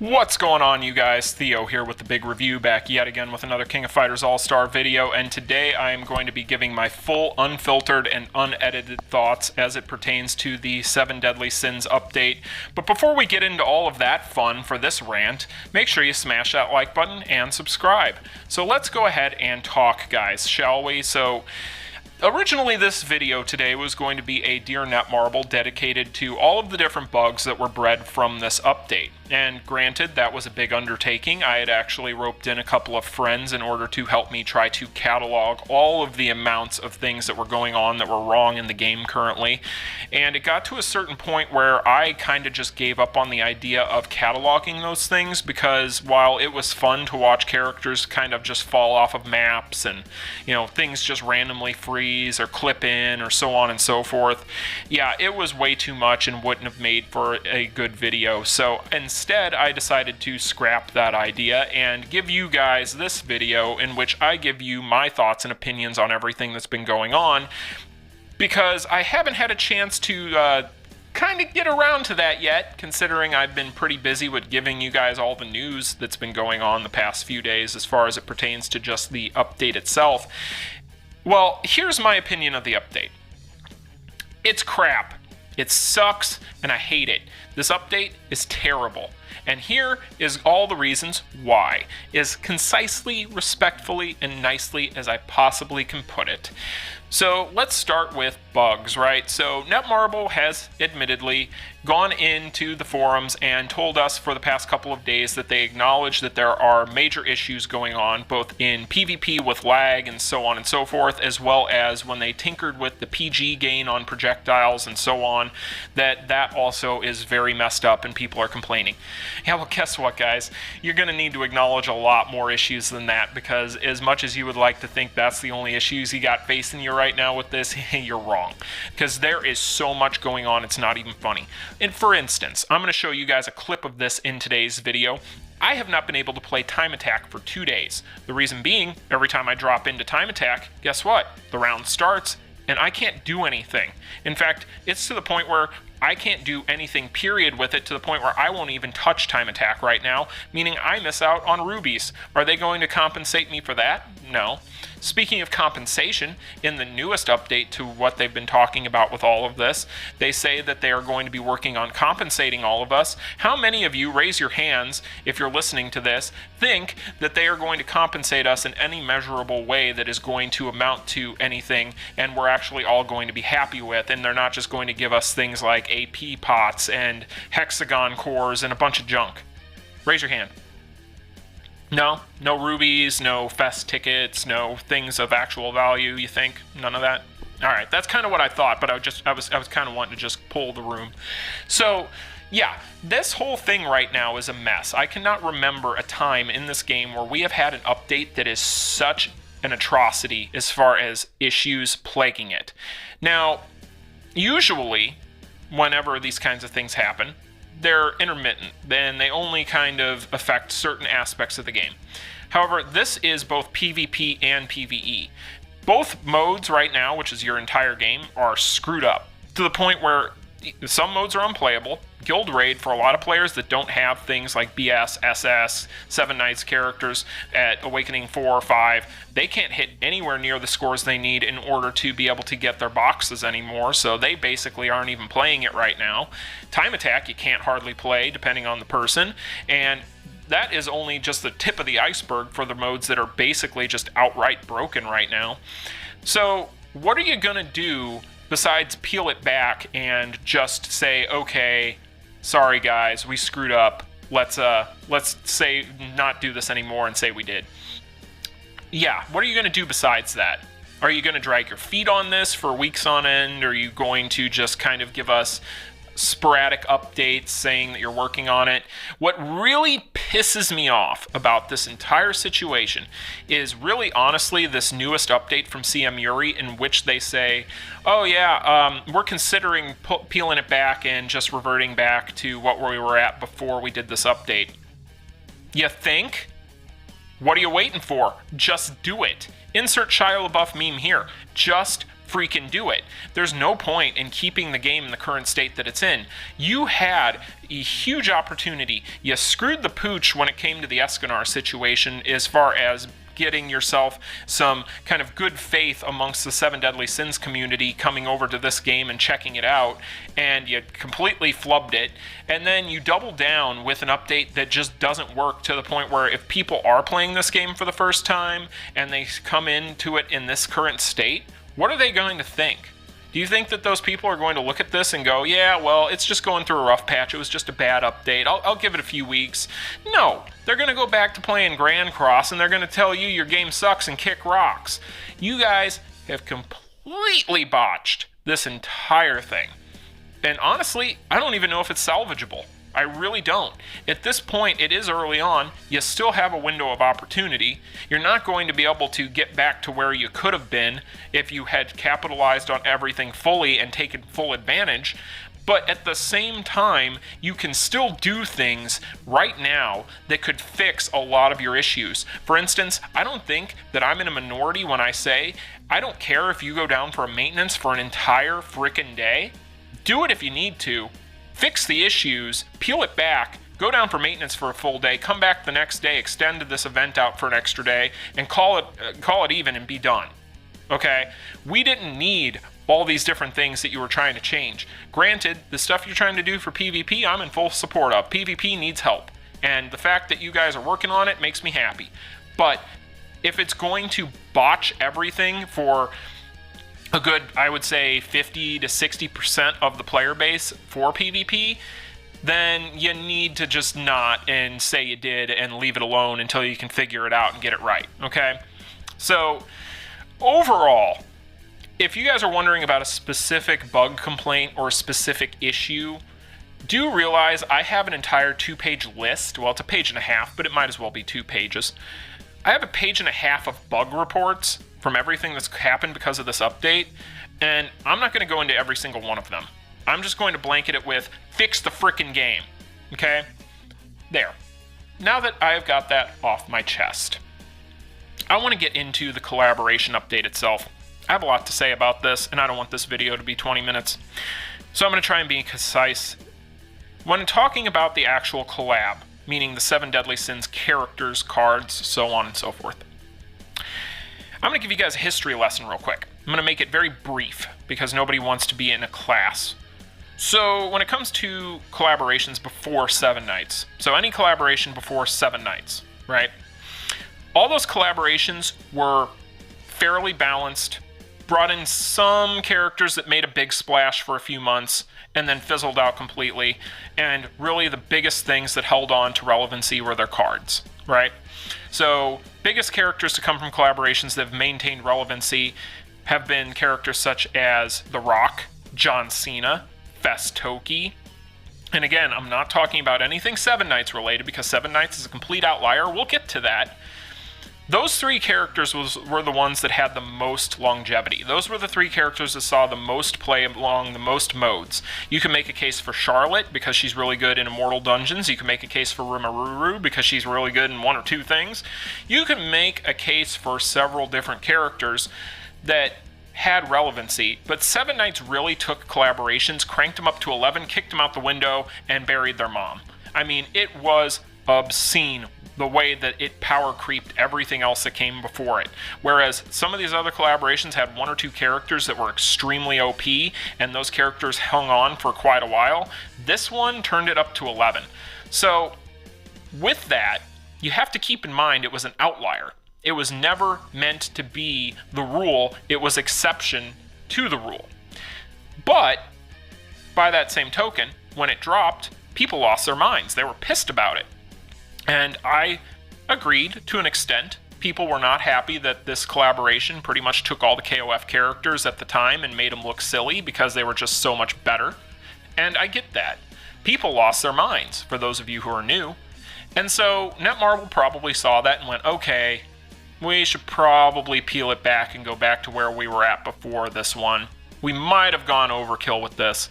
What's going on, you guys? Theo here with the big review, back yet again with another King of Fighters Allstar video, and today I am going to be giving my full, unfiltered, and unedited thoughts as it pertains to the 7 Deadly Sins update. But before we get into all of that fun for this rant, make sure you smash that like button and subscribe. So let's go ahead and talk, guys, shall we? So originally, this video today was going to be a Dear Netmarble dedicated to all of the different bugs that were bred from this update. And granted, that was a big undertaking. I had actually roped in a couple of friends in order to help me try to catalog all of the amounts of things that were going on that were wrong in the game currently. And it got to a certain point where I kind of just gave up on the idea of cataloging those things, because while it was fun to watch characters kind of just fall off of maps and, you know, things just randomly freeze or clip in or so on and so forth, yeah, it was way too much and wouldn't have made for a good video. So instead, I decided to scrap that idea and give you guys this video in which I give you my thoughts and opinions on everything that's been going on, because I haven't had a chance to kind of get around to that yet, considering I've been pretty busy with giving you guys all the news that's been going on the past few days as far as it pertains to just the update itself. Well, here's my opinion of the update. It's crap. It sucks, and I hate it. This update is terrible. And here is all the reasons why, as concisely, respectfully, and nicely as I possibly can put it. So let's start with bugs, right? So Netmarble has admittedly gone into the forums and told us for the past couple of days that they acknowledge that there are major issues going on, both in PvP with lag and so on and so forth, as well as when they tinkered with the PG gain on projectiles and so on, that also is very messed up and people are complaining. Yeah, well, guess what, guys? You're going to need to acknowledge a lot more issues than that, because as much as you would like to think that's the only issues you got facing you right now with this, you're wrong, because there is so much going on, it's not even funny. And for instance, I'm going to show you guys a clip of this in today's video. I have not been able to play Time Attack for 2 days. The reason being, every time I drop into Time Attack, guess what? The round starts, and I can't do anything. In fact, it's to the point where I can't do anything, period, with it, to the point where I won't even touch Time Attack right now, meaning I miss out on Rubies. Are they going to compensate me for that? No. Speaking of compensation, in the newest update to what they've been talking about with all of this, they say that they are going to be working on compensating all of us. How many of you, raise your hands if you're listening to this, think that they are going to compensate us in any measurable way that is going to amount to anything and we're actually all going to be happy with, and they're not just going to give us things like AP pots and hexagon cores and a bunch of junk? Raise your hand. No rubies, no fest tickets, no things of actual value, you think? None of that? All right, that's kind of what I thought, but I was kind of wanting to just pull the room. So yeah, this whole thing right now is a mess. I cannot remember a time in this game where we have had an update that is such an atrocity as far as issues plaguing it. Now, usually, whenever these kinds of things happen, they're intermittent, then they only kind of affect certain aspects of the game. However, this is both PvP and PvE. Both modes right now, which is your entire game, are screwed up to the point where some modes are unplayable. Guild Raid, for a lot of players that don't have things like BS, SS, 7 Knights characters at Awakening 4 or 5, they can't hit anywhere near the scores they need in order to be able to get their boxes anymore, so they basically aren't even playing it right now. Time Attack, you can't hardly play, depending on the person, and that is only just the tip of the iceberg for the modes that are basically just outright broken right now. So what are you going to do besides peel it back and just say, okay, sorry guys, we screwed up. Let's say not do this anymore and say we did. Yeah, what are you going to do besides that? Are you going to drag your feet on this for weeks on end? Are you going to just kind of give us sporadic updates saying that you're working on it? What really pisses me off about this entire situation is really honestly this newest update from CM Yuri, in which they say, oh yeah, we're considering peeling it back and just reverting back to what we were at before we did this update. You think? What are you waiting for? Just do it. Insert Shia LaBeouf meme here. Just freaking do it. There's no point in keeping the game in the current state that it's in. You had a huge opportunity. You screwed the pooch when it came to the Escanar situation as far as getting yourself some kind of good faith amongst the Seven Deadly Sins community coming over to this game and checking it out, and you completely flubbed it. And then you double down with an update that just doesn't work, to the point where if people are playing this game for the first time and they come into it in this current state, what are they going to think? Do you think that those people are going to look at this and go, yeah, well, it's just going through a rough patch, it was just a bad update, I'll give it a few weeks? No, they're going to go back to playing Grand Cross, and they're going to tell you your game sucks and kick rocks. You guys have completely botched this entire thing. And honestly, I don't even know if it's salvageable. I really don't. At this point, it is early on. You still have a window of opportunity. You're not going to be able to get back to where you could have been if you had capitalized on everything fully and taken full advantage. But at the same time, you can still do things right now that could fix a lot of your issues. For instance, I don't think that I'm in a minority when I say, I don't care if you go down for a maintenance for an entire frickin' day. Do it if you need to. Fix the issues, peel it back, go down for maintenance for a full day, come back the next day, extend this event out for an extra day, and call it even and be done. Okay? We didn't need all these different things that you were trying to change. Granted, the stuff you're trying to do for PvP, I'm in full support of. PvP needs help, and the fact that you guys are working on it makes me happy. But if it's going to botch everything for a good, I would say, 50 to 60% of the player base for PvP, then you need to just not and say you did and leave it alone until you can figure it out and get it right, okay? So, overall, if you guys are wondering about a specific bug complaint or a specific issue, do realize I have an entire 2-page list. Well, it's a page and a half, but it might as well be 2 pages. I have a page and a half of bug reports from everything that's happened because of this update, and I'm not going to go into every single one of them. I'm just going to blanket it with, fix the frickin' game, okay? There. Now that I've got that off my chest, I want to get into the collaboration update itself. I have a lot to say about this, and I don't want this video to be 20 minutes, so I'm going to try and be concise. When talking about the actual collab, meaning the Seven Deadly Sins characters, cards, so on and so forth, I'm going to give you guys a history lesson real quick. I'm going to make it very brief because nobody wants to be in a class. So when it comes to collaborations before 7 Nights, so any collaboration before 7 Nights, right? All those collaborations were fairly balanced, brought in some characters that made a big splash for a few months and then fizzled out completely, and really the biggest things that held on to relevancy were their cards, right? So, biggest characters to come from collaborations that have maintained relevancy have been characters such as The Rock, John Cena, Festoki, and again, I'm not talking about anything 7 Nights related because 7 Nights is a complete outlier. We'll get to that. Those 3 characters were the ones that had the most longevity. Those were the 3 characters that saw the most play along the most modes. You can make a case for Charlotte because she's really good in Immortal Dungeons. You can make a case for Rimururu because she's really good in 1 or 2 things. You can make a case for several different characters that had relevancy, but 7 Nights really took collaborations, cranked them up to 11, kicked them out the window, and buried their mom. I mean, it was obscene the way that it power creeped everything else that came before it. Whereas some of these other collaborations had 1 or 2 characters that were extremely OP, and those characters hung on for quite a while. This one turned it up to 11. So with that, you have to keep in mind it was an outlier. It was never meant to be the rule. It was exception to the rule. But by that same token, when it dropped, people lost their minds. They were pissed about it. And I agreed to an extent. People were not happy that this collaboration pretty much took all the KOF characters at the time and made them look silly because they were just so much better. And I get that. People lost their minds, for those of you who are new. And so Netmarble probably saw that and went, okay, we should probably peel it back and go back to where we were at before this one. We might have gone overkill with this.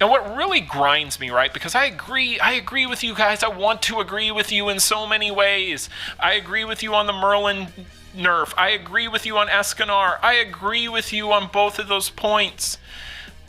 And what really grinds me, right, because I agree with you guys. I want to agree with you in so many ways. I agree with you on the Merlin nerf. I agree with you on Escanar. I agree with you on both of those points.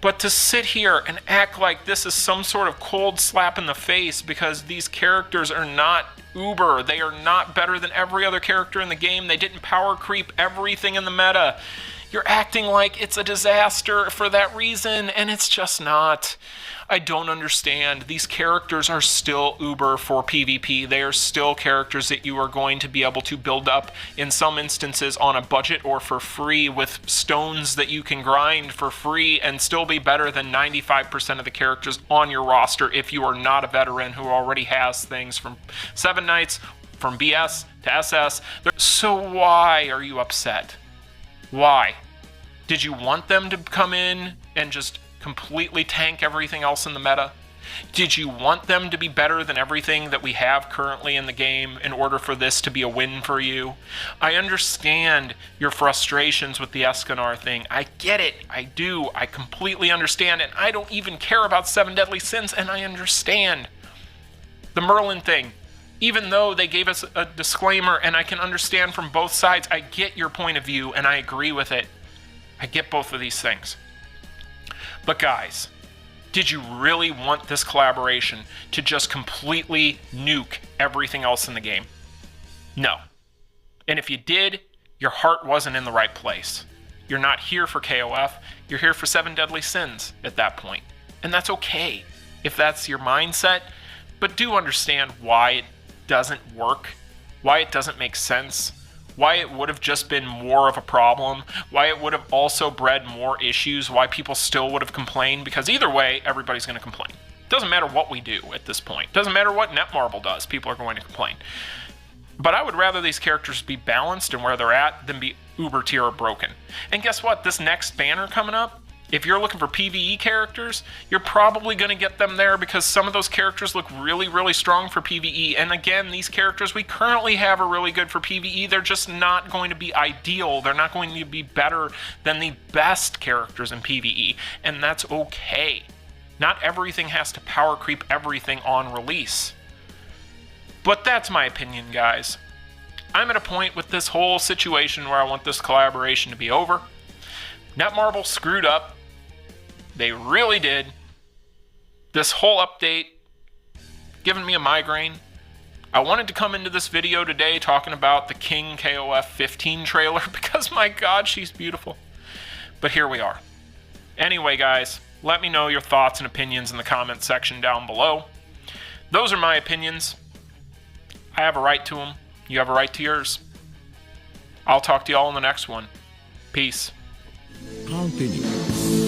But to sit here and act like this is some sort of cold slap in the face because these characters are not uber, they are not better than every other character in the game, they didn't power creep everything in the meta. You're acting like it's a disaster for that reason, and it's just not. I don't understand. These characters are still uber for PvP. They are still characters that you are going to be able to build up in some instances on a budget or for free with stones that you can grind for free and still be better than 95% of the characters on your roster if you are not a veteran who already has things from 7 Knights, from BS to SS. So why are you upset? Why? Did you want them to come in and just completely tank everything else in the meta? Did you want them to be better than everything that we have currently in the game in order for this to be a win for you? I understand your frustrations with the Escanar thing. I get it. I do. I completely understand it. I don't even care about 7 Deadly Sins, and I understand. The Merlin thing, even though they gave us a disclaimer and I can understand from both sides, I get your point of view and I agree with it. I get both of these things. But guys, did you really want this collaboration to just completely nuke everything else in the game? No. And if you did, your heart wasn't in the right place. You're not here for KOF, you're here for 7 Deadly Sins at that point. And that's okay if that's your mindset, but do understand why it doesn't work, why it doesn't make sense, why it would have just been more of a problem, why it would have also bred more issues, why people still would have complained, because either way, everybody's going to complain. Doesn't matter what we do at this point. Doesn't matter what Netmarble does, people are going to complain. But I would rather these characters be balanced and where they're at than be uber tier or broken. And guess what? This next banner coming up, if you're looking for PvE characters, you're probably going to get them there because some of those characters look really, really strong for PvE. And again, these characters we currently have are really good for PvE. They're just not going to be ideal. They're not going to be better than the best characters in PvE. And that's okay. Not everything has to power creep everything on release. But that's my opinion, guys. I'm at a point with this whole situation where I want this collaboration to be over. Netmarble screwed up. They really did. This whole update giving me a migraine. I wanted to come into this video today talking about the King KOF 15 trailer because my god, she's beautiful. But here we are. Anyway, guys, let me know your thoughts and opinions in the comment section down below. Those are my opinions. I have a right to them. You have a right to yours. I'll talk to y'all in the next one. Peace. Continue.